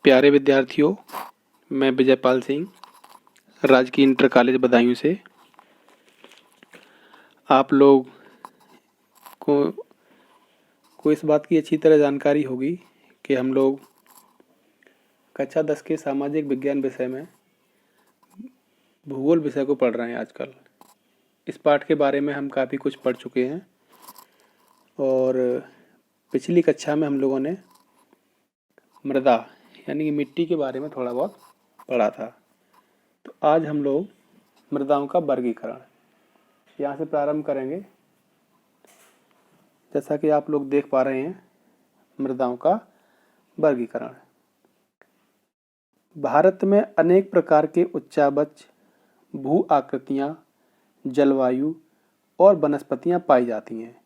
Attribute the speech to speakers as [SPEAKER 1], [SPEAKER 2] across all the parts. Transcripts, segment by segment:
[SPEAKER 1] प्यारे विद्यार्थियों, मैं विजयपाल सिंह राजकीय इंटर कॉलेज बदायूं से आप लोग को इस बात की अच्छी तरह जानकारी होगी कि हम लोग कक्षा 10 के सामाजिक विज्ञान विषय में भूगोल विषय को पढ़ रहे हैं। आजकल इस पाठ के बारे में हम काफ़ी कुछ पढ़ चुके हैं और पिछली कक्षा में हम लोगों ने मृदा यानी कि मिट्टी के बारे में थोड़ा बहुत पढ़ा था। तो आज हम लोग मृदाओं का वर्गीकरण यहाँ से प्रारंभ करेंगे। जैसा कि आप लोग देख पा रहे हैं, मृदाओं का वर्गीकरण। भारत में अनेक प्रकार के उच्चावच, भू आकृतियाँ, जलवायु और वनस्पतियाँ पाई जाती हैं।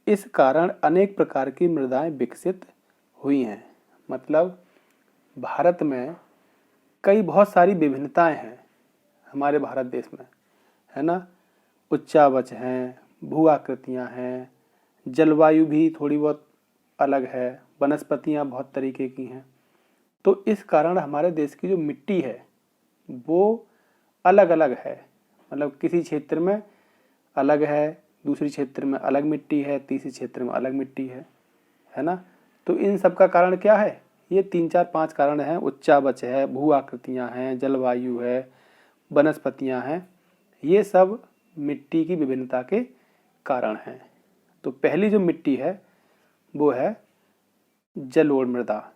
[SPEAKER 1] इस कारण अनेक प्रकार की मृदाएं विकसित हुई हैं। मतलब भारत में बहुत सारी विभिन्नताएं हैं हमारे भारत देश में, है ना। उच्चावच हैं, भू आकृतियाँ हैं, जलवायु भी थोड़ी बहुत अलग है, वनस्पतियाँ बहुत तरीके की हैं। तो इस कारण हमारे देश की जो मिट्टी है वो अलग अलग है। मतलब किसी क्षेत्र में अलग है, दूसरी क्षेत्र में अलग मिट्टी है, तीसरी क्षेत्र में अलग मिट्टी है ना। तो इन सब का कारण क्या है? ये 3-4-5 कारण हैं। उच्चावच है, भू आकृतियाँ हैं, जलवायु है, वनस्पतियाँ हैं। ये सब मिट्टी की विभिन्नता के कारण हैं। तो पहली जो मिट्टी है वो है जलोढ़ मृदा।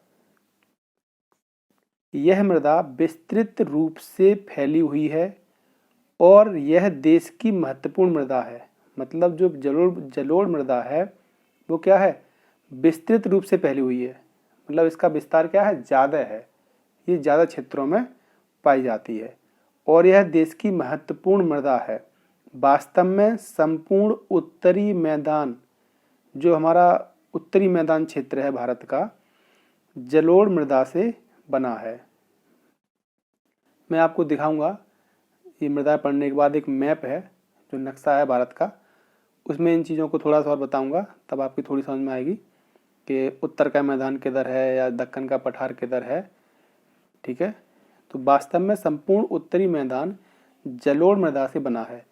[SPEAKER 1] यह मृदा विस्तृत रूप से फैली हुई है और यह देश की महत्वपूर्ण मृदा है। मतलब जो जलोढ़ मृदा है वो क्या है? विस्तृत रूप से फैली हुई है। मतलब इसका विस्तार क्या है? ज़्यादा है। ये ज़्यादा क्षेत्रों में पाई जाती है और यह देश की महत्वपूर्ण मृदा है। वास्तव में संपूर्ण उत्तरी मैदान, जो हमारा उत्तरी मैदान क्षेत्र है भारत का, जलोढ़ मृदा से बना है। मैं आपको दिखाऊंगा। ये मृदा पढ़ने के बाद एक मैप है, जो नक्शा है भारत का, उसमें इन चीज़ों को थोड़ा सा और बताऊंगा, तब आपकी थोड़ी समझ में आएगी कि उत्तर का मैदान किधर है या दक्कन का पठार किधर है। ठीक है। तो वास्तव में संपूर्ण उत्तरी मैदान जलोढ़ मृदा से बना है।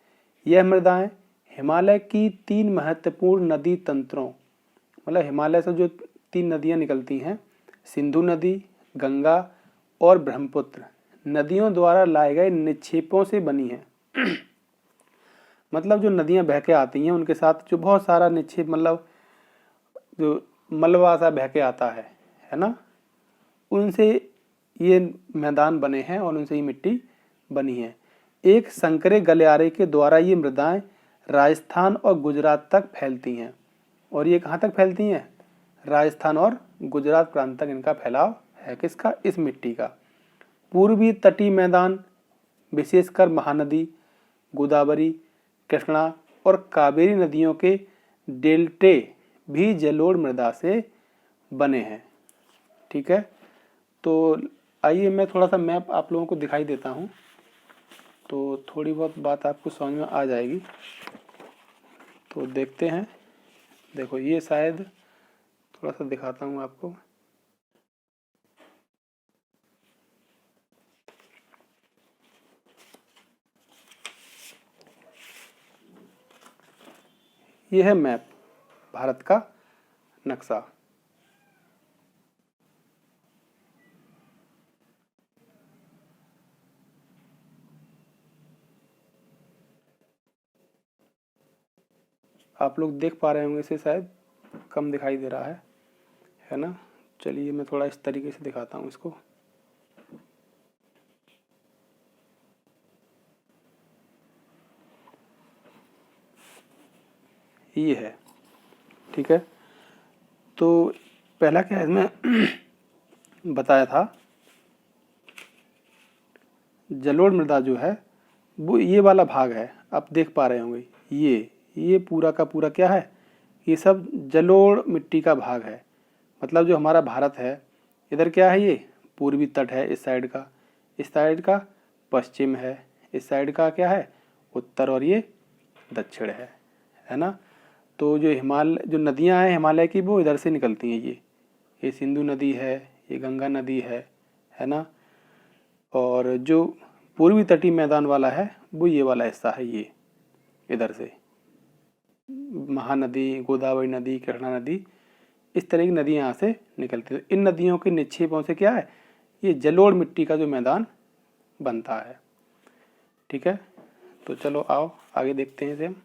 [SPEAKER 1] यह मृदाएं हिमालय की 3 महत्वपूर्ण नदी तंत्रों, मतलब हिमालय से जो 3 नदियां निकलती हैं, सिंधु नदी, गंगा और ब्रह्मपुत्र नदियों द्वारा लाए गए निक्षेपों से बनी है। मतलब जो नदियां बह के आती हैं उनके साथ जो बहुत सारा निक्षेप, मतलब जो मलबा सा बह के आता है ना, उनसे ये मैदान बने हैं और उनसे ये मिट्टी बनी है। एक संकरे गलियारे के द्वारा ये मृदाएं राजस्थान और गुजरात तक फैलती हैं। और ये कहाँ तक फैलती हैं? राजस्थान और गुजरात प्रांत तक इनका फैलाव है। किसका? इस मिट्टी का। पूर्वी तटीय मैदान विशेषकर महानदी, गोदावरी, कृष्णा और कावेरी नदियों के डेल्टे भी जलोढ़ मृदा से बने हैं। ठीक है। तो आइए मैं थोड़ा सा मैप आप लोगों को दिखाई देता हूँ, तो थोड़ी बहुत बात आपको समझ में आ जाएगी। तो देखते हैं। देखो, ये शायद थोड़ा सा दिखाता हूँ आपको। ये है मैप, भारत का नक्शा। आप लोग देख पा रहे होंगे, इसे शायद कम दिखाई दे रहा है ना। चलिए मैं थोड़ा इस तरीके से दिखाता हूँ इसको। ये है। ठीक है। तो पहला क्या है, इसमें बताया था जलोढ़ मृदा जो है वो ये वाला भाग है। आप देख पा रहे होंगे, ये पूरा का पूरा क्या है? ये सब जलोढ़ मिट्टी का भाग है। मतलब जो हमारा भारत है, इधर क्या है? ये पूर्वी तट है इस साइड का पश्चिम है, इस साइड का क्या है? उत्तर, और ये दक्षिण है ना। तो जो नदियां हैं हिमालय की, वो इधर से निकलती हैं। ये सिंधु नदी है, ये गंगा नदी है है ना। और जो पूर्वी तटीय मैदान वाला है वो ये वाला हिस्सा है, ये इधर से महानदी, गोदावरी नदी, कृष्णा नदी, इस तरह की नदियाँ यहाँ से निकलती है। इन नदियों के निक्षेपों से क्या है, ये जलोढ़ मिट्टी का जो मैदान बनता है। ठीक है, तो चलो आओ आगे देखते हैं इसे हम।